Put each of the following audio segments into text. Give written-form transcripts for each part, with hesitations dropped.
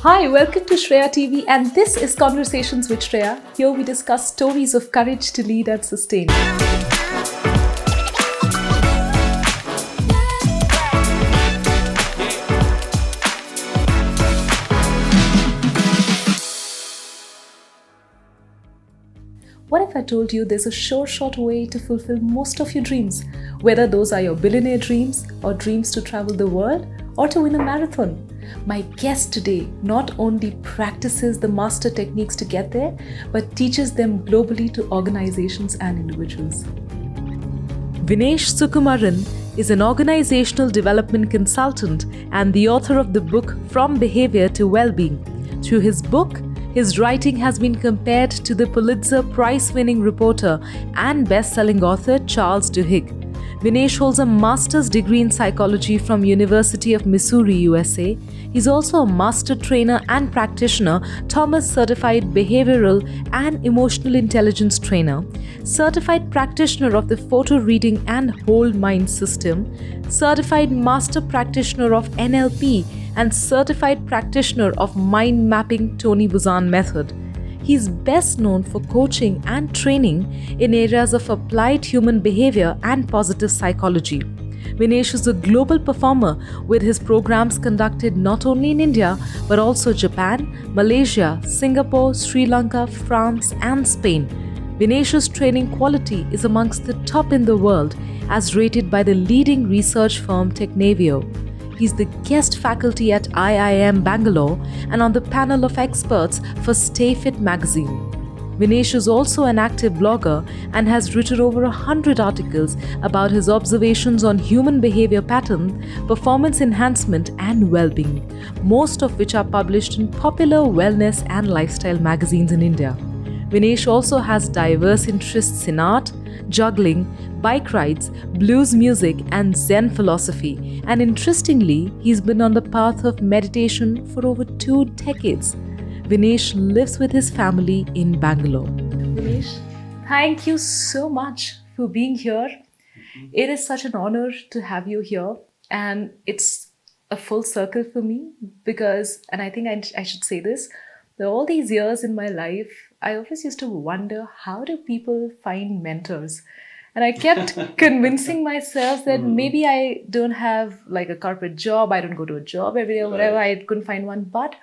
Hi, welcome to Shreya TV, and this is Conversations with Shreya. Here we discuss stories of courage to lead and sustain. What if I told you there's a sure shot way to fulfill most of your dreams? Whether those are your billionaire dreams, or dreams to travel the world, or to win a marathon. My guest today not only practices the master techniques to get there, but teaches them globally to organizations and individuals. Vinesh Sukumaran is an organizational development consultant and the author of the book From Behavior to Wellbeing. Through his book, his writing has been compared to the Pulitzer Prize-winning reporter and best-selling author Charles Duhigg. Vinesh holds a master's degree in psychology from University of Missouri, USA. He's also a master trainer and practitioner, Thomas Certified Behavioral and Emotional Intelligence Trainer, Certified Practitioner of the Photo Reading and Whole Mind System, Certified Master Practitioner of NLP, and Certified Practitioner of Mind Mapping Tony Buzan Method. He's best known for coaching and training in areas of applied human behavior and positive psychology. Vinesh is a global performer with his programs conducted not only in India but also Japan, Malaysia, Singapore, Sri Lanka, France, and Spain. Vinesh's training quality is amongst the top in the world as rated by the leading research firm Technavio. He's the guest faculty at IIM Bangalore and on the panel of experts for Stay Fit magazine. Vinesh is also an active blogger and has written over 100 articles about his observations on human behavior patterns, performance enhancement, and well-being, most of which are published in popular wellness and lifestyle magazines in India. Vinesh also has diverse interests in art, juggling, bike rides, blues music, and Zen philosophy. And interestingly, he's been on the path of meditation for over 2 decades. Vinesh lives with his family in Bangalore. Vinesh, thank you so much for being here. It is such an honor to have you here, and it's a full circle for me because, and I think I should say this, that all these years in my life, I always used to wonder, how do people find mentors? And I kept convincing myself that maybe I don't have like a corporate job, I don't go to a job every day or whatever, I couldn't find one. But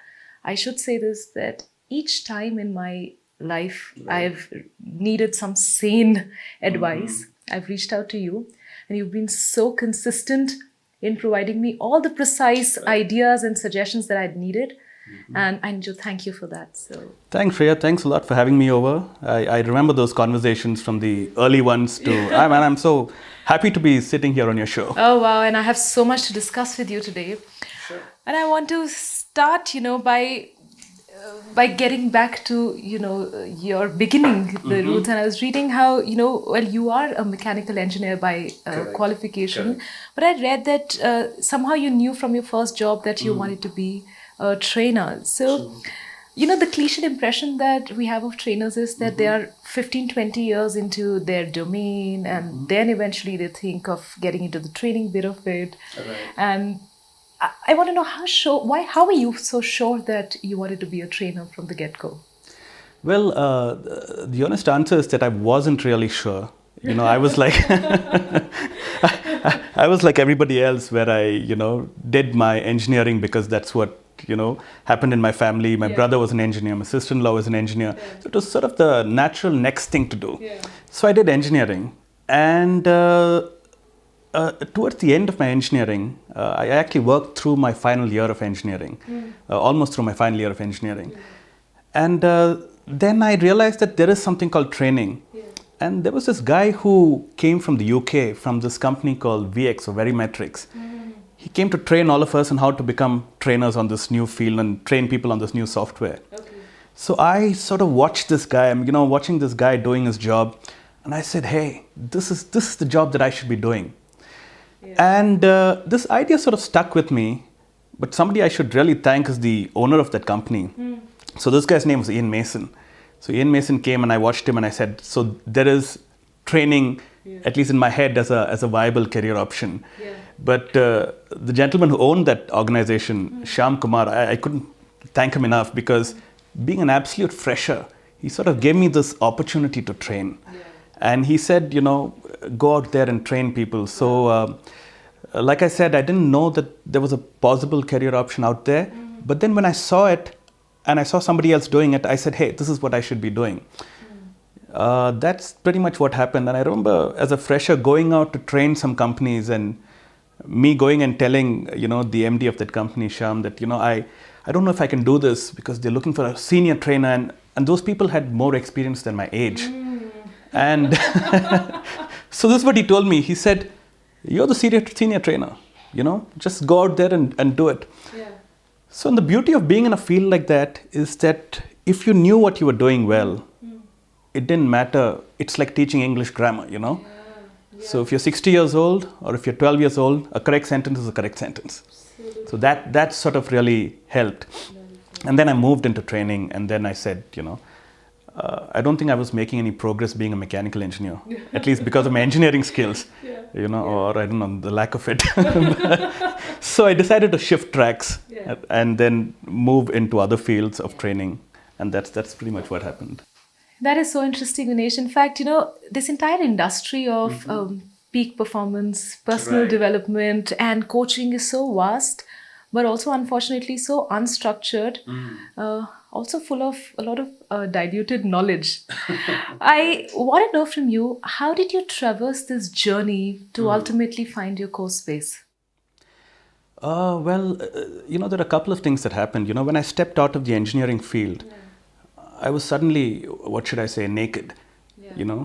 I should say this, that each time in my life I've needed some sane advice, I've reached out to you, and you've been so consistent in providing me all the precise ideas and suggestions that I'd needed. And I need to thank you for that. So thanks, Shreya. Thanks a lot for having me over. I remember those conversations from the early ones to I'm so happy to be sitting here on your show. Oh wow, and I have so much to discuss with you today. Sure. And I want to start, by getting back to, your beginning, the roots. And I was reading how, you are a mechanical engineer by qualification, but I read that somehow you knew from your first job that you wanted to be a trainer. So, the cliched impression that we have of trainers is that they are 15, 20 years into their domain, and then eventually they think of getting into the training bit of it. Right. And I want to know how were you so sure that you wanted to be a trainer from the get-go? Well, the honest answer is that I wasn't really sure. I was like, I was like everybody else, where I, did my engineering because that's what, happened in my family. My brother was an engineer, my sister-in-law was an engineer. Yeah. So it was sort of the natural next thing to do. Yeah. So I did engineering. And towards the end of my engineering, I actually worked through my final year of engineering, almost through my final year of engineering. And then I realized that there is something called training. Yeah. And there was this guy who came from the UK, from this company called VX, or Verimetrics. He came to train all of us on how to become trainers on this new field and train people on this new software. Okay. So I sort of watched this guy, watching this guy doing his job. And I said, hey, this is the job that I should be doing. Yeah. And this idea sort of stuck with me. But somebody I should really thank is the owner of that company. So this guy's name was Ian Mason. So Ian Mason came and I watched him and I said, so there is training, at least in my head, as a viable career option. Yeah. But the gentleman who owned that organization, Shyam Kumar, I couldn't thank him enough, because being an absolute fresher, he sort of gave me this opportunity to train. Yeah. And he said, go out there and train people. So, like I said, I didn't know that there was a possible career option out there. But then when I saw it and I saw somebody else doing it, I said, hey, this is what I should be doing. That's pretty much what happened. And I remember as a fresher going out to train some companies, and me going and telling, the MD of that company, Shyam, that, I don't know if I can do this because they're looking for a senior trainer. And those people had more experience than my age. And so this is what he told me. He said, you're the senior trainer, just go out there and do it. Yeah. So the beauty of being in a field like that is that if you knew what you were doing well, it didn't matter. It's like teaching English grammar, Yeah. So if you're 60 years old or if you're 12 years old, a correct sentence is a correct sentence. Absolutely. So that sort of really helped. And then I moved into training, and then I said, I don't think I was making any progress being a mechanical engineer, at least because of my engineering skills, or I don't know, the lack of it. So I decided to shift tracks and then move into other fields of training. And that's pretty much what happened. That is so interesting, Ganesh. In fact, this entire industry of peak performance, personal development, and coaching is so vast, but also unfortunately so unstructured, also full of a lot of diluted knowledge. I want to know from you, how did you traverse this journey to ultimately find your core space? There are a couple of things that happened. When I stepped out of the engineering field, I was suddenly, what should I say, naked.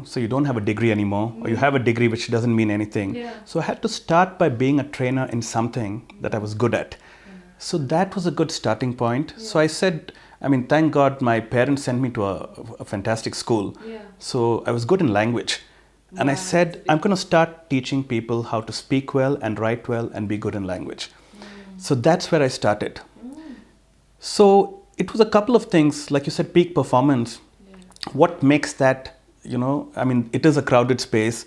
So you don't have a degree anymore, or you have a degree which doesn't mean anything. So I had to start by being a trainer in something that I was good at. So that was a good starting point. So I said, thank God my parents sent me to a fantastic school. So I was good in language. And I said, I'm going to start teaching people how to speak well and write well and be good in language. So that's where I started. So it was a couple of things, like you said, peak performance. What makes that, it is a crowded space.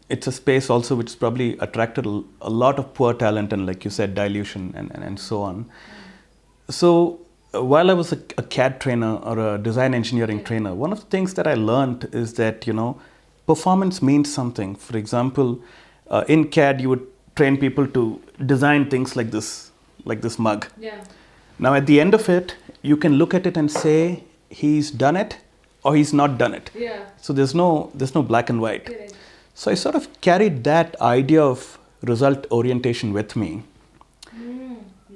It's a space also which probably attracted a lot of poor talent and, like you said, dilution and so on. So while I was a CAD trainer or a design engineering trainer, one of the things that I learned is that, performance means something. For example, in CAD, you would train people to design things like this mug. Now, at the end of it, you can look at it and say he's done it or he's not done it. So there's no black and white. Correct. So I sort of carried that idea of result orientation with me.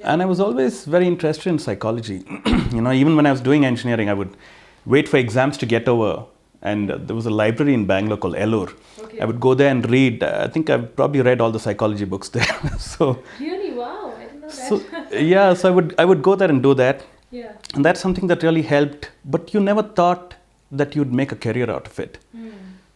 And I was always very interested in psychology. Even when I was doing engineering, I would wait for exams to get over. And there was a library in Bangalore called Ellur. I would go there and read. I think I've probably read all the psychology books there. Really? Wow, I didn't know that. So I would go there and do that. Yeah. And that's something that really helped. But you never thought that you'd make a career out of it.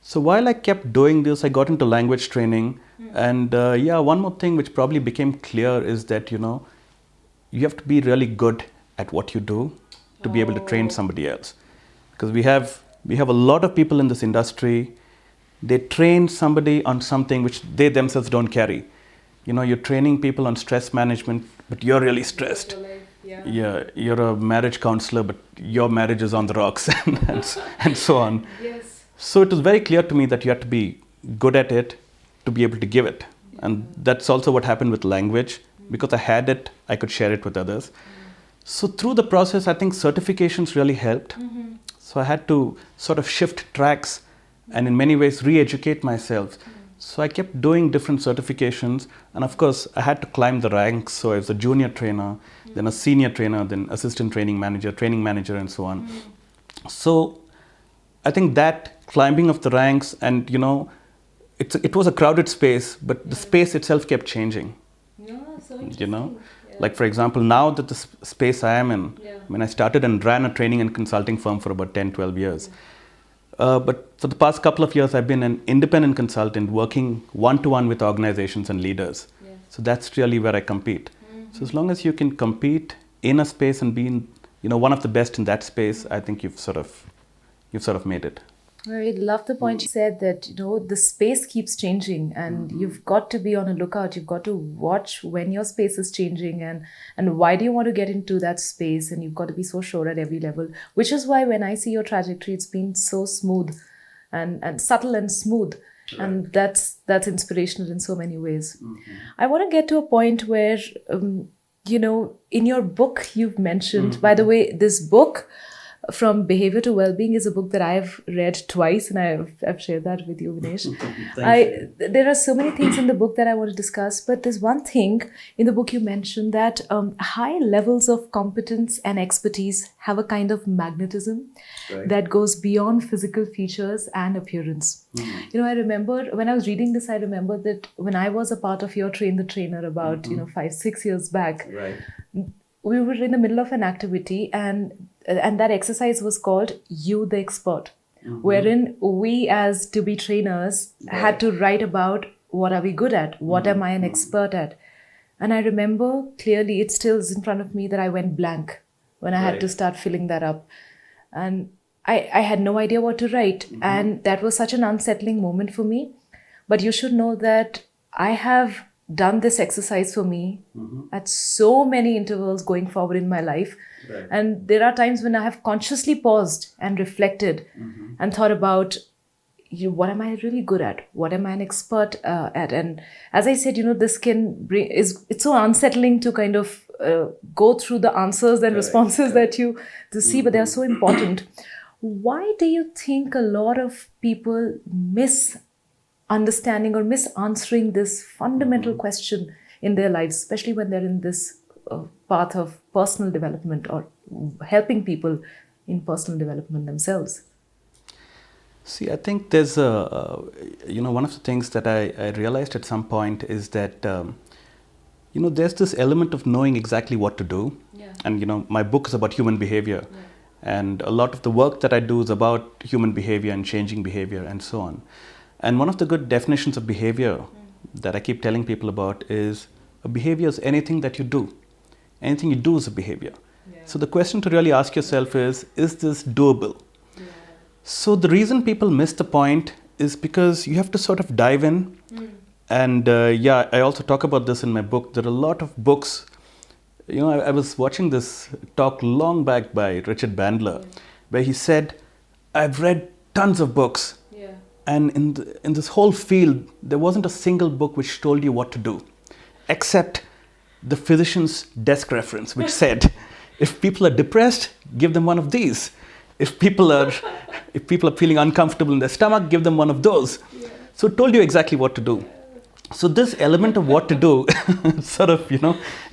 So while I kept doing this, I got into language training. And one more thing which probably became clear is that, you have to be really good at what you do to be able to train somebody else. Because we have a lot of people in this industry, they train somebody on something which they themselves don't carry. You're training people on stress management, but you're really stressed. Yeah, you're a marriage counselor, but your marriage is on the rocks and so on. Yes. So it was very clear to me that you have to be good at it to be able to give it. And that's also what happened with language. Because I had it, I could share it with others. So through the process, I think certifications really helped. So I had to sort of shift tracks and in many ways re-educate myself. So I kept doing different certifications. And of course, I had to climb the ranks. So I was a junior trainer, then a senior trainer, then assistant training manager, and so on. So I think that climbing of the ranks and, it was a crowded space, but the space itself kept changing. So interesting. Like for example, now that the space I am in, I started and ran a training and consulting firm for about 10, 12 years. But for the past couple of years, I've been an independent consultant working one-to-one with organizations and leaders. So that's really where I compete. So as long as you can compete in a space and be one of the best in that space, I think you've sort of made it. I love the point you said that, the space keeps changing and you've got to be on a lookout. You've got to watch when your space is changing and why do you want to get into that space, and you've got to be so sure at every level, which is why when I see your trajectory, it's been so smooth and subtle and smooth. Right. And that's inspirational in so many ways. I want to get to a point where, in your book, you've mentioned, by the way, this book, From Behavior to Wellbeing, is a book that I've read twice, and I've shared that with you, Vinesh. There are so many things in the book that I want to discuss, but there's one thing in the book you mentioned that high levels of competence and expertise have a kind of magnetism that goes beyond physical features and appearance. I remember when I was reading this, I remember that when I was a part of your Train the Trainer about 5-6 years back, we were in the middle of an activity and that exercise was called You the Expert, wherein we as to-be trainers had to write about what are we good at, what am I an expert at. And I remember clearly, it still is in front of me, that I went blank when I had to start filling that up. And I had no idea what to write. And that was such an unsettling moment for me. But you should know that I have done this exercise for me at so many intervals going forward in my life. And there are times when I have consciously paused and reflected and thought about, what am I really good at? What am I an expert at? And as I said, this can bring, it's so unsettling to kind of go through the answers and responses that you to see, but they are so important. Why do you think a lot of people misunderstanding or misanswering this fundamental question in their lives, especially when they're in this path of personal development or helping people in personal development themselves? See, I think there's one of the things that I realized at some point is that, there's this element of knowing exactly what to do. And, my book is about human behavior. And a lot of the work that I do is about human behavior and changing behavior and so on. And one of the good definitions of behavior that I keep telling people about is a behavior is anything that you do. Anything you do is a behavior. So the question to really ask yourself is this doable? So the reason people miss the point is because you have to sort of dive in. And I also talk about this in my book. There are a lot of books. I was watching this talk long back by Richard Bandler, where he said, I've read tons of books. And in this whole field, there wasn't a single book which told you what to do, except the physician's desk reference, which said, if people are depressed, give them one of these. If people are feeling uncomfortable in their stomach, give them one of those. So it told you exactly what to do. So this element of what to do sort of,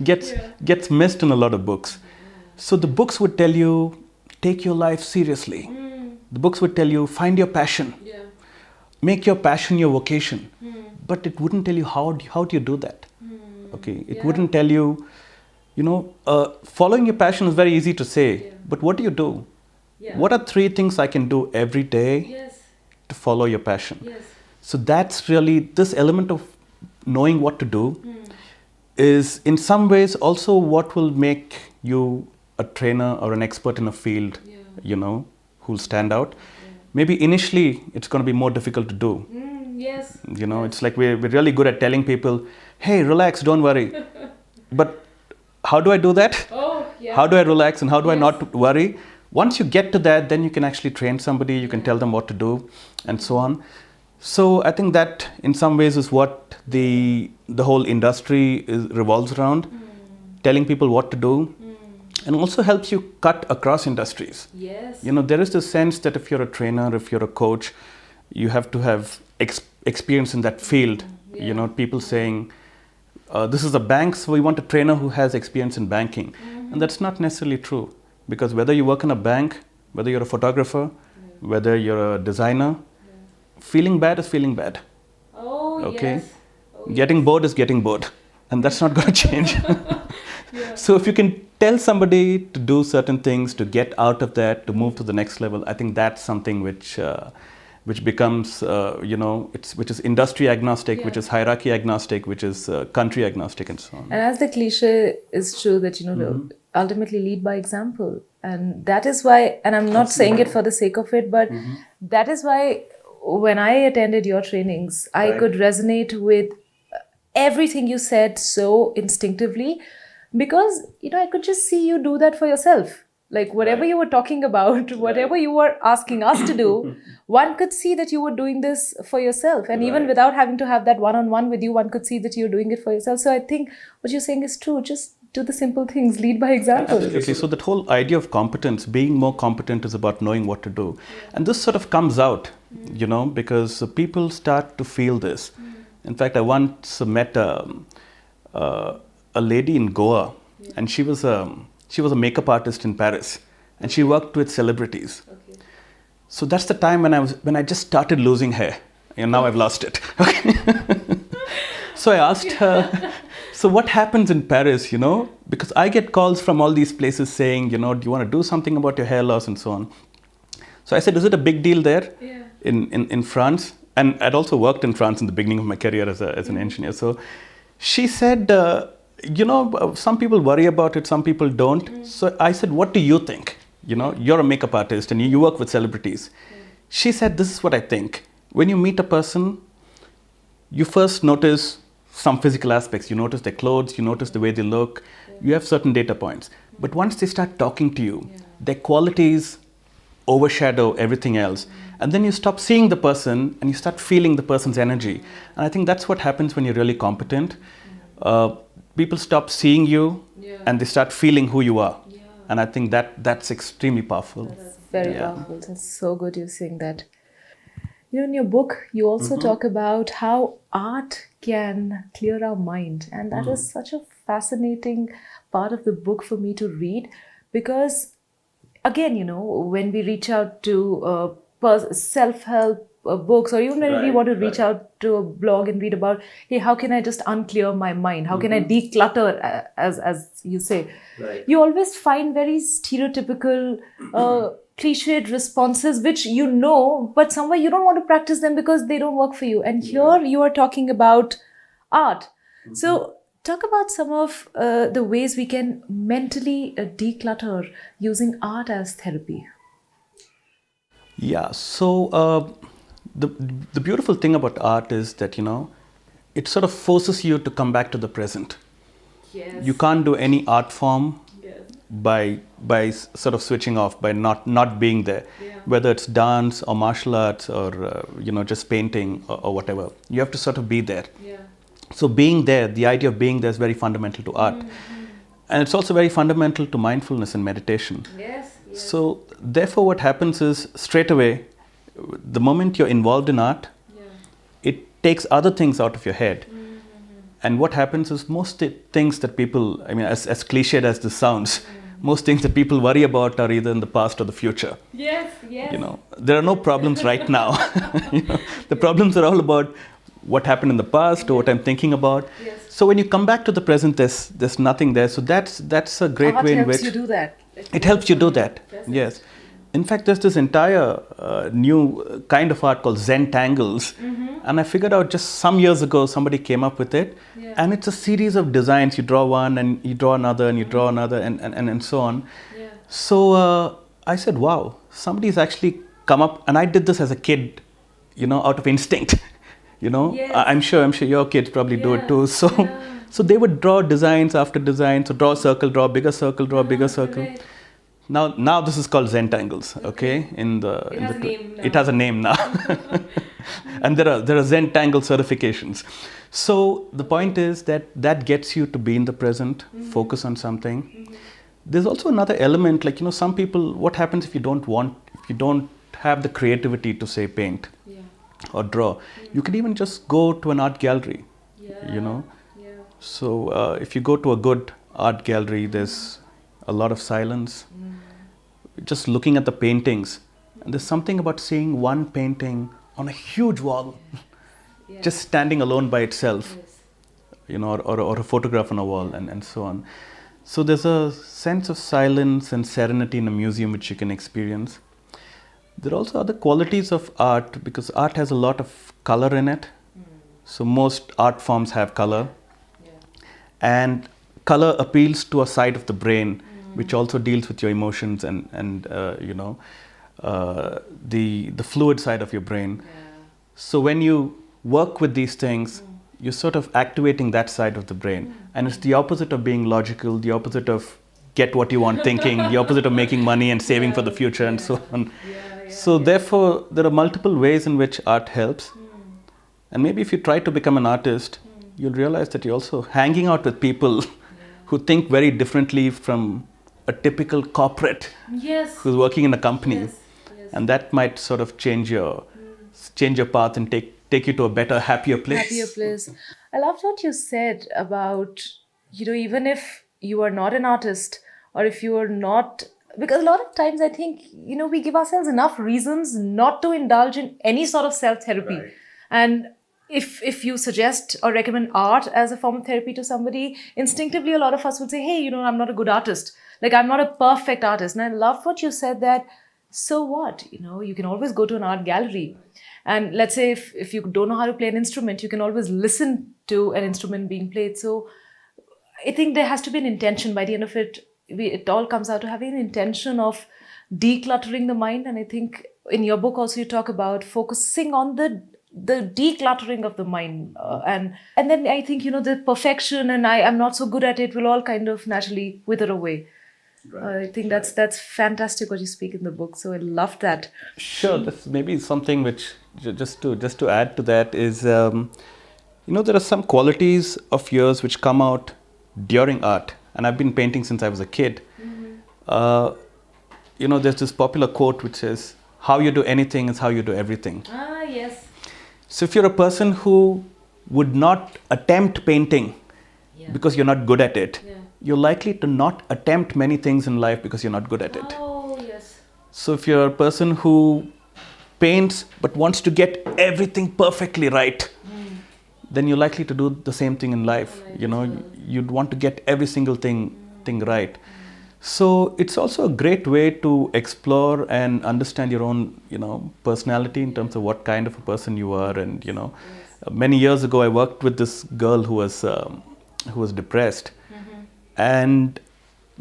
gets missed in a lot of books. So the books would tell you, take your life seriously. The books would tell you, find your passion. Make your passion your vocation. But it wouldn't tell you how do you do that. Okay, it wouldn't tell you, following your passion is very easy to say, but what do you do? What are 3 things I can do every day to follow your passion? So that's really this element of knowing what to do is in some ways also what will make you a trainer or an expert in a field, who'll stand out. Maybe initially it's going to be more difficult to do. It's like we're really good at telling people, hey, relax, don't worry. But how do I do that? How do I relax and how do I not worry? Once you get to that, then you can actually train somebody, you can tell them what to do and so on. So I think that in some ways is what the whole industry revolves around, telling people what to do, and also helps you cut across industries. There is this sense that if you're a trainer, if you're a coach, you have to have experience in that field. People saying, this is a bank, so we want a trainer who has experience in banking. And that's not necessarily true. Because whether you work in a bank, whether you're a photographer, whether you're a designer, feeling bad is feeling bad. Getting bored is getting bored. And that's not going to change. So if you can tell somebody to do certain things, to get out of that, to move to the next level, I think that's something which becomes, which is industry agnostic, which is hierarchy agnostic, which is country agnostic and so on. And as the cliche is true that, ultimately lead by example. And that is why, and I'm not saying it for the sake of it, but that is why when I attended your trainings, I could resonate with everything you said so instinctively, because I could just see you do that for yourself. Like whatever you were talking about, whatever you were asking us to do, one could see that you were doing this for yourself. And even without having to have that one-on-one with you, one could see that you're doing it for yourself. So I think what you're saying is true. Just do the simple things, lead by example. Absolutely. So that whole idea of competence, being more competent, is about knowing what to do. And this sort of comes out, because people start to feel this. In fact, I once met a lady in Goa, and she was a makeup artist in Paris, and she worked with celebrities. So that's the time when I just started losing hair, and now I've lost it. So I asked her, so what happens in Paris, because I get calls from all these places saying, do you want to do something about your hair loss and so on. So I said, is it a big deal there in France? And I'd also worked in France in the beginning of my career as an engineer. So she said, some people worry about it, some people don't. So I said, what do you think? You're a makeup artist and you work with celebrities. She said, this is what I think. When you meet a person, you first notice some physical aspects. You notice their clothes, you notice the way they look. You have certain data points. But once they start talking to you, their qualities overshadow everything else. And then you stop seeing the person and you start feeling the person's energy. And I think that's what happens when you're really competent. People stop seeing you and they start feeling who you are. And I think that's extremely powerful. That's very powerful. That's so good you're saying that. In your book, you also talk about how art can clear our mind. And that is such a fascinating part of the book for me to read, because again, when we reach out to self-help books, or even when we want to reach out to a blog and read about, hey, how can I just unclear my mind? How can I declutter, as you say? You always find very stereotypical, cliched responses, which but somewhere you don't want to practice them because they don't work for you. And here you are talking about art. So talk about some of the ways we can mentally declutter using art as therapy. Yeah, so the beautiful thing about art is that, it sort of forces you to come back to the present. Yes. You can't do any art form by sort of switching off, by not being there, whether it's dance or martial arts or, just painting or whatever. You have to sort of be there. So being there, the idea of being there is very fundamental to art. And it's also very fundamental to mindfulness and meditation. So therefore what happens is, straight away, the moment you're involved in art, it takes other things out of your head. And what happens is, most things that people, as cliched as this sounds, most things that people worry about are either in the past or the future. Yes. There are no problems right now. The problems are all about what happened in the past or what I'm thinking about. So when you come back to the present, there's nothing there. So that's a great way in which art helps you do that. It helps you do that. Yes. In fact, there's this entire new kind of art called Zentangles. And I figured out just some years ago, somebody came up with it. And it's a series of designs. You draw one and you draw another and you draw another and so on. So I said, wow, somebody's actually come up. And I did this as a kid, out of instinct. I'm sure your kids probably do it too. So they would draw designs after design. So draw a circle, draw a bigger circle, draw a bigger circle. Right. Now this is called Zentangles, okay? It has a name now. And there are Zentangle certifications. So the point is that gets you to be in the present, focus on something. There's also another element, like, some people, what happens if you don't have the creativity to, say, paint or draw? You can even just go to an art gallery, So if you go to a good art gallery, there's a lot of silence. Just looking at the paintings, and there's something about seeing one painting on a huge wall, just standing alone by itself, or a photograph on a wall, and so on. So there's a sense of silence and serenity in a museum which you can experience. There are also other qualities of art, because art has a lot of color in it. So most art forms have color. And color appeals to a side of the brain which also deals with your emotions and the fluid side of your brain. So when you work with these things, you're sort of activating that side of the brain. And it's the opposite of being logical, the opposite of get what you want thinking, the opposite of making money and saving for the future and so on. So therefore, there are multiple ways in which art helps. And maybe if you try to become an artist, you'll realize that you're also hanging out with people who think very differently from a typical corporate who's working in a company. And that might sort of change your path and take you to a better, happier place. I loved what you said about, even if you are not an artist, or if you are not, because a lot of times I think, we give ourselves enough reasons not to indulge in any sort of self-therapy. Right. And if you suggest or recommend art as a form of therapy to somebody, instinctively a lot of us would say, hey, I'm not a good artist. Like, I'm not a perfect artist. And I loved what you said, that so what? You can always go to an art gallery. And let's say if you don't know how to play an instrument, you can always listen to an instrument being played. So I think there has to be an intention. By the end of it, it all comes out to having an intention of decluttering the mind. And I think in your book also you talk about focusing on the decluttering of the mind. And then I think, the perfection and I'm not so good at it will all kind of naturally wither away. Right. I think that's fantastic what you speak in the book. So I love that. Sure, that's maybe something which just to add to that is, there are some qualities of yours which come out during art. And I've been painting since I was a kid. There's this popular quote which says, "How you do anything is how you do everything." Ah, yes. So if you're a person who would not attempt painting because you're not good at it, you're likely to not attempt many things in life because you're not good at it. Oh, yes. So if you're a person who paints but wants to get everything perfectly right, then you're likely to do the same thing in life. You'd want to get every single thing right. So it's also a great way to explore and understand your own, personality in terms of what kind of a person you are. And, many years ago, I worked with this girl who was depressed. And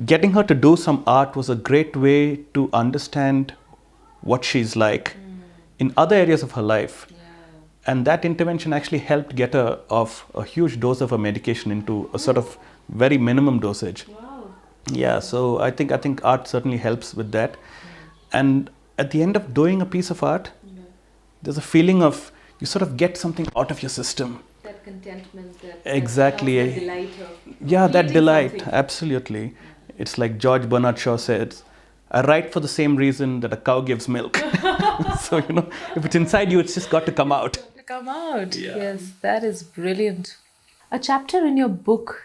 getting her to do some art was a great way to understand what she's like in other areas of her life. And that intervention actually helped get her off a huge dose of her medication into a sort of very minimum dosage. Wow. Yeah, so I think art certainly helps with that. And at the end of doing a piece of art, there's a feeling of you sort of get something out of your system. That contentment, exactly. That delight of that delight, something. Absolutely. It's like George Bernard Shaw said, I write for the same reason that a cow gives milk. So, if it's inside you, it's just got to come out. Yes, that is brilliant. A chapter in your book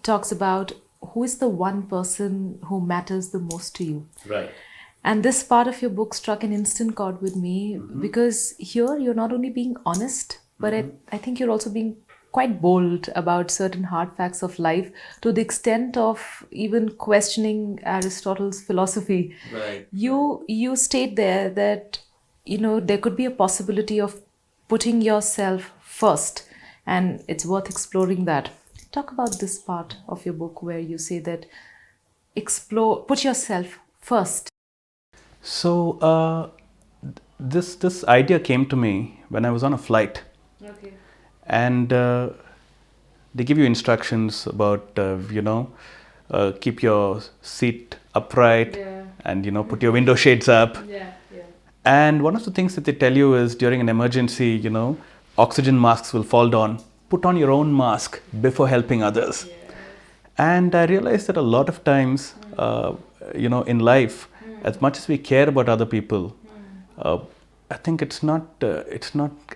talks about who is the one person who matters the most to you. Right. And this part of your book struck an instant chord with me because here you're not only being honest, but I think you're also being quite bold about certain hard facts of life, to the extent of even questioning Aristotle's philosophy. Right. You state there that, there could be a possibility of putting yourself first, and it's worth exploring that. Talk about this part of your book where you say that put yourself first. So this idea came to me when I was on a flight. Okay. And they give you instructions about, keep your seat upright and, put your window shades up. Yeah. And one of the things that they tell you is during an emergency, oxygen masks will fall down. Put on your own mask before helping others. Yes. And I realized that a lot of times, in life, as much as we care about other people, I think it's not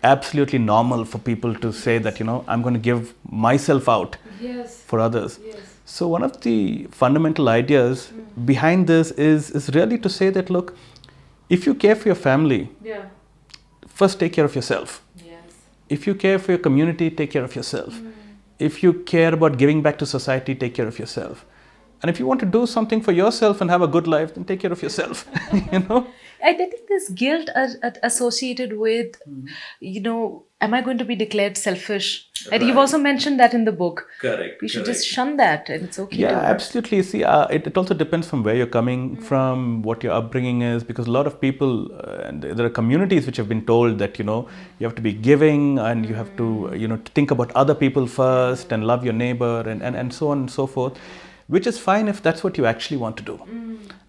absolutely normal for people to say that, I'm going to give myself out for others. Yes. So one of the fundamental ideas behind this is really to say that, look, if you care for your family, first take care of yourself. Yes. If you care for your community, take care of yourself. If you care about giving back to society, take care of yourself. And if you want to do something for yourself and have a good life, then take care of yourself. You know. I think there's guilt associated with, am I going to be declared selfish? And you've also mentioned that in the book. Correct. We should just shun that, and it's okay. Yeah, absolutely. See, it also depends from where you're coming from, what your upbringing is, because a lot of people, and there are communities which have been told that, you have to be giving and you have to, think about other people first and love your neighbor and so on and so forth, which is fine if that's what you actually want to do.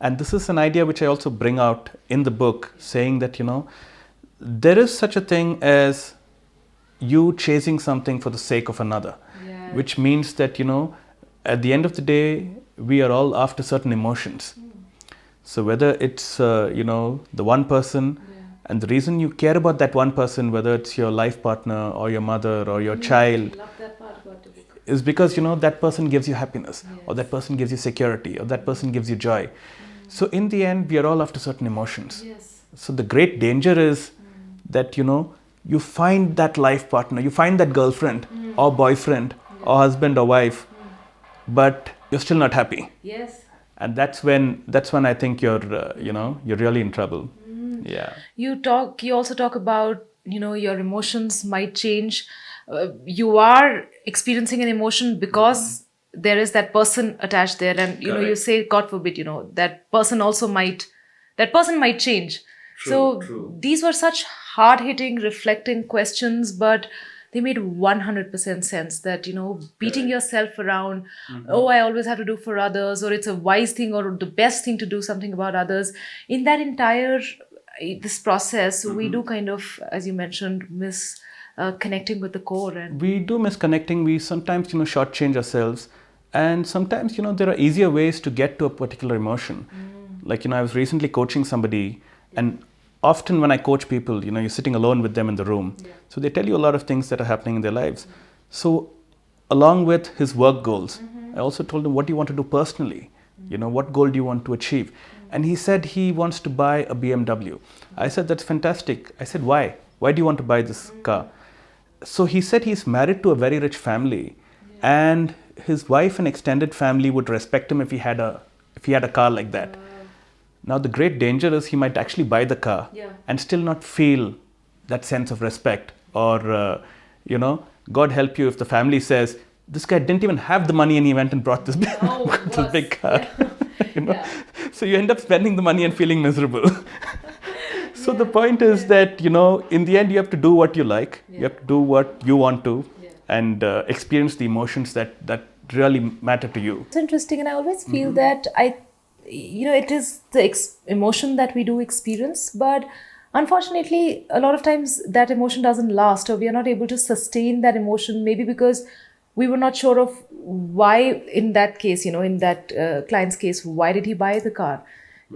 And this is an idea which I also bring out in the book, saying that, there is such a thing as you chasing something for the sake of another, which means that, at the end of the day, we are all after certain emotions. So whether it's, the one person, and the reason you care about that one person, whether it's your life partner or your mother or your child, Love that part about the book. is because, that person gives you happiness, or that person gives you security, or that person gives you joy. So in the end, we are all after certain emotions. Yes. So the great danger is that, you find that life partner, you find that girlfriend or boyfriend or husband or wife, but you're still not happy. Yes. And that's when I think you're really in trouble. Yeah. You also talk about, your emotions might change. You are experiencing an emotion because there is that person attached there, and you say, God forbid, that person might change. These were such hard-hitting, reflecting questions, but they made 100% sense that, beating yourself around, oh, I always have to do for others, or it's a wise thing or the best thing to do something about others. In that entire, this process, we do kind of, as you mentioned, miss connecting with the core. And we do miss connecting. We sometimes, shortchange ourselves. And sometimes, there are easier ways to get to a particular emotion. Like, I was recently coaching somebody, and often when I coach people, you're sitting alone with them in the room. So they tell you a lot of things that are happening in their lives. So along with his work goals, I also told him, what do you want to do personally? What goal do you want to achieve? And he said he wants to buy a BMW. I said, that's fantastic. I said, why? Why do you want to buy this car? So he said he's married to a very rich family, and his wife and extended family would respect him if he had a car like that. Now the great danger is he might actually buy the car and still not feel that sense of respect, or God help you if the family says, this guy didn't even have the money and he went and brought this big car. So you end up spending the money and feeling miserable. So the point is that, in the end, you have to do what you like. You have to do what you want to, and experience the emotions that really matter to you. It's interesting, and I always feel that it is the emotion that we do experience, but unfortunately, a lot of times that emotion doesn't last, or we are not able to sustain that emotion, maybe because we were not sure of why, in that case, in that client's case, why did he buy the car?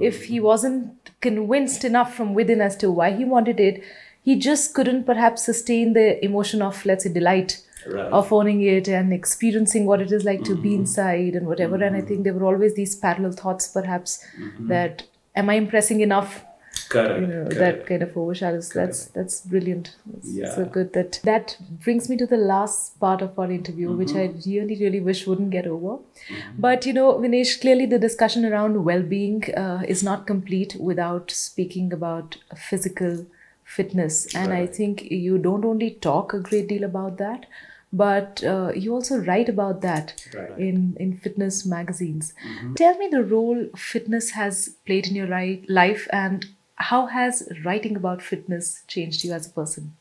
If he wasn't convinced enough from within as to why he wanted it, he just couldn't perhaps sustain the emotion of, let's say, delight. Of owning it and experiencing what it is like to be inside and whatever. And I think there were always these parallel thoughts, perhaps, that am I impressing enough? That kind of overshadows. That's brilliant. That's so good. That brings me to the last part of our interview, which I really, really wish wouldn't get over. But Vinesh, clearly the discussion around well-being is not complete without speaking about physical fitness. And I think you don't only talk a great deal about that, but you also write about that in fitness magazines. Tell me the role fitness has played in your life, and how has writing about fitness changed you as a person?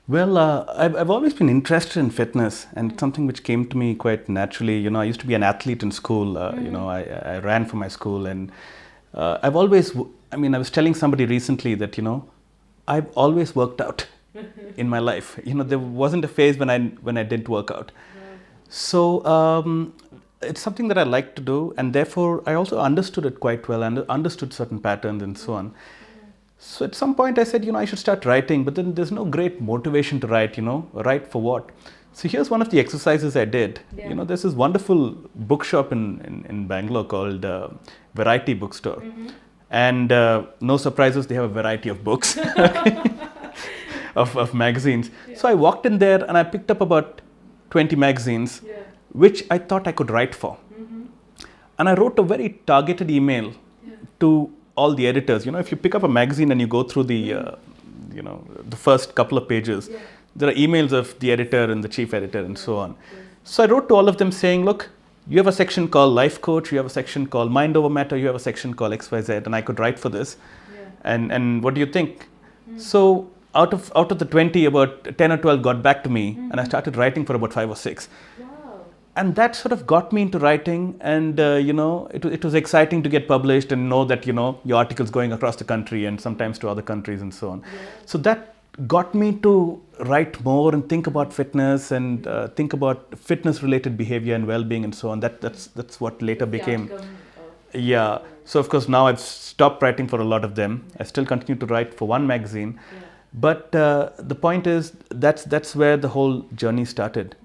Well, I've always been interested in fitness, and it's something which came to me quite naturally. I used to be an athlete in school. I ran for my school, and I've always, I was telling somebody recently that, I've always worked out in my life. There wasn't a phase when I didn't work out. So it's something that I like to do, and therefore I also understood it quite well and understood certain patterns and so on. So at some point I said, I should start writing, but then there's no great motivation to write, write for what? So here's one of the exercises I did. There's this wonderful bookshop in Bangalore called Variety Bookstore. And no surprises, they have a variety of books, of magazines. So I walked in there and I picked up about 20 magazines, which I thought I could write for. And I wrote a very targeted email to all the editors. If you pick up a magazine and you go through the first couple of pages, there are emails of the editor and the chief editor and so on. So I wrote to all of them saying, look, you have a section called Life Coach, you have a section called Mind Over Matter, you have a section called XYZ, and I could write for this. And what do you think? So out of the 20, about 10 or 12 got back to me, and I started writing for about 5 or 6. And that sort of got me into writing, and it was exciting to get published and know that your article's going across the country and sometimes to other countries and so on. So that got me to write more and think about fitness and think about fitness-related behavior and well-being and so on. That's what later became. Yeah. So of course now I've stopped writing for a lot of them. I still continue to write for one magazine, but the point is that's where the whole journey started.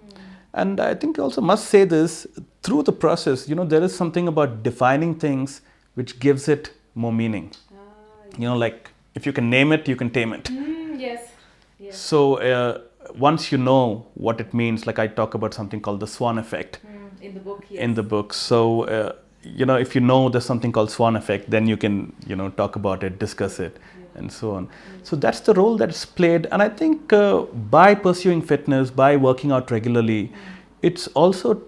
And I think I also must say this, through the process, there is something about defining things which gives it more meaning. Like if you can name it, you can tame it. Yes. So once you know what it means, like I talk about something called the swan effect In the book, yes. in the book. So, if you know there's something called swan effect, then you can, talk about it, discuss it, and so on. So that's the role that's played. And I think by pursuing fitness, by working out regularly, it's also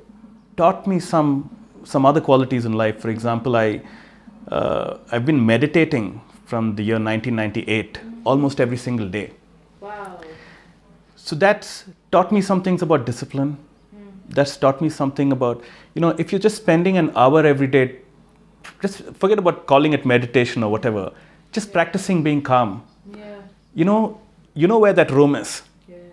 taught me some other qualities in life. For example, I've been meditating from the year 1998, almost every single day. Wow. So that's taught me some things about discipline. That's taught me something about, if you're just spending an hour every day, just forget about calling it meditation or whatever, just practicing being calm. You know where that room is.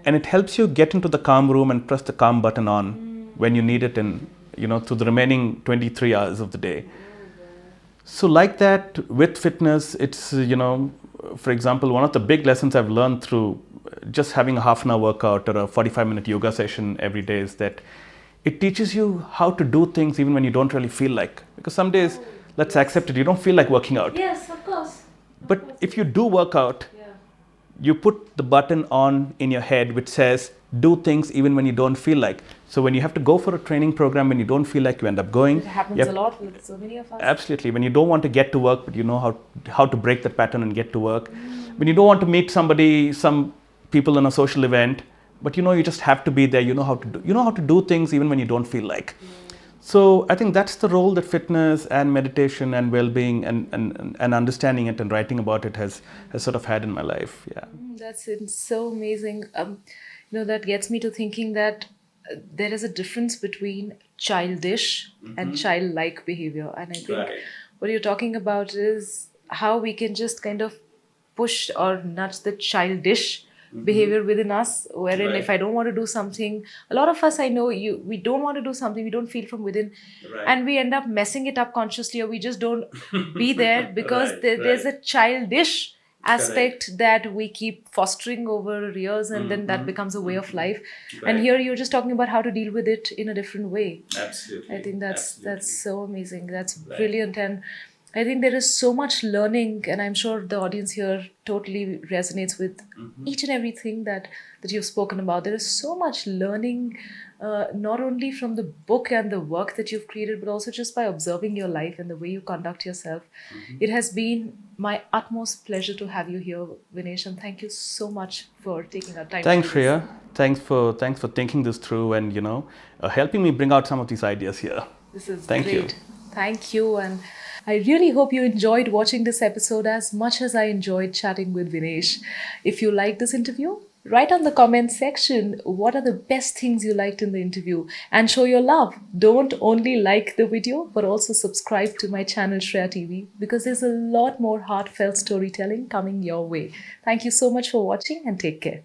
And it helps you get into the calm room and press the calm button on when you need it in, through the remaining 23 hours of the day. So like that, with fitness, it's, for example, one of the big lessons I've learned through just having a half an hour workout or a 45-minute yoga session every day is that it teaches you how to do things even when you don't really feel like. Because some days, let's accept it, you don't feel like working out. Yes, of course. But if you do work out, you put the button on in your head which says, do things even when you don't feel like. So when you have to go for a training program when you don't feel like, you end up going. It happens a lot with so many of us. Absolutely. When you don't want to get to work, but you know how to break that pattern and get to work. When you don't want to meet some people in a social event, but you just have to be there. You know how to do things even when you don't feel like. So I think that's the role that fitness and meditation and well-being and understanding it and writing about it has sort of had in my life. Yeah. That's so amazing. That gets me to thinking that there is a difference between childish and childlike behavior. And I think what you're talking about is how we can just kind of push or nudge the childish behavior within us, wherein if I don't want to do something, a lot of us, I know we don't want to do something, we don't feel from within, and we end up messing it up consciously, or we just don't be there because there's a childish aspect that we keep fostering over years, and then that becomes a way of life. And here you're just talking about how to deal with it in a different way. Absolutely. I think that's so amazing. That's brilliant. And I think there is so much learning, and I'm sure the audience here totally resonates with each and everything that you've spoken about. There is so much learning, not only from the book and the work that you've created, but also just by observing your life and the way you conduct yourself. It has been my utmost pleasure to have you here, Vinesh, and thank you so much for taking our time. Thanks, Shreya. Thanks for thinking this through and helping me bring out some of these ideas here. This is Thank great. you. Thank you. And I really hope you enjoyed watching this episode as much as I enjoyed chatting with Vinesh. If you liked this interview, write on the comment section what are the best things you liked in the interview and show your love. Don't only like the video, but also subscribe to my channel Shreya TV, because there's a lot more heartfelt storytelling coming your way. Thank you so much for watching and take care.